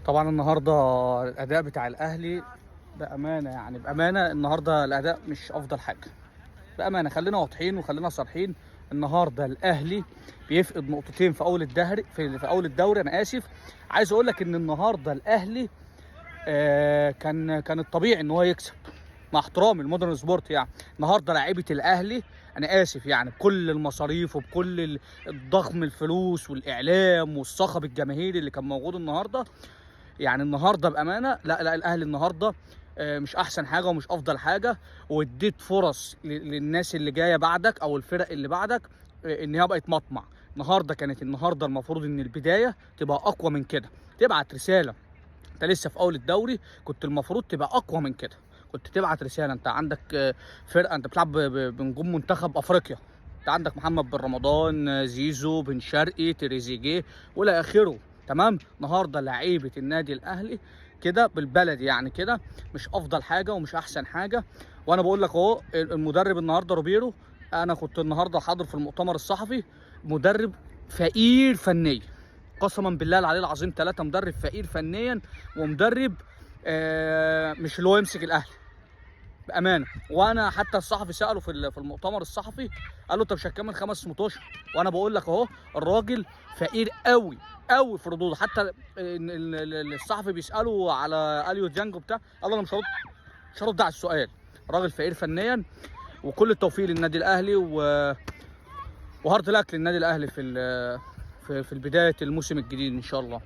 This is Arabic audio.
طبعا النهارده الاداء بتاع الاهلي بامانه، يعني بامانه النهارده الاداء مش افضل حاجه. بامانه خلينا واضحين وخلينا صريحين. النهارده الاهلي بيفقد نقطتين في اول الدهر في اول الدوري، انا اسف. عايز اقول لك ان النهارده الاهلي كان الطبيعي ان هو يكسب، مع احترامي المودرن سبورت. يعني النهارده لعيبه الاهلي، انا اسف، يعني بكل المصاريف وبكل الضخم الفلوس والاعلام والصخب الجماهيري اللي كان موجود النهارده، يعني النهارده بامانه لا الاهلي النهارده مش احسن حاجه ومش افضل حاجه. واديت فرص للناس اللي جايه بعدك او الفرق اللي بعدك ان هي بقت مطمع. النهارده المفروض ان البدايه تبقى اقوى من كده، تبعت رساله. انت لسه في اول الدوري، كنت المفروض تبقى اقوى من كده. كنت تبعت رساله، انت عندك فرقه، انت بتلعب بنجوم منتخب افريقيا. انت عندك محمد بن رمضان، زيزو، بن شرقي، تريزيجيه والى اخره. تمام. النهارده لعيبه النادي الاهلي كده بالبلد، يعني كده مش افضل حاجه ومش احسن حاجه. وانا بقول لك اهو، المدرب النهارده روبيرو، انا كنت النهارده حاضر في المؤتمر الصحفي. مدرب فقير فنيا، قسما بالله العلي العظيم ثلاثة. مدرب فقير فنيا، ومدرب مش اللي هو يمسك الاهلي بامانه. وانا حتى الصحفي ساله في المؤتمر الصحفي، قال له انت مش هتكمل 5 ماتشات. وانا بقول لك اهو، الراجل فقير قوي قوي في ردوده. حتى الصحفي بيساله على اليو ديانج بتاع، قال له انا مش هرد على السؤال. راجل فقير فنيا. وكل التوفيق للنادي الاهلي وهارد لك للنادي الاهلي في بدايه الموسم الجديد ان شاء الله.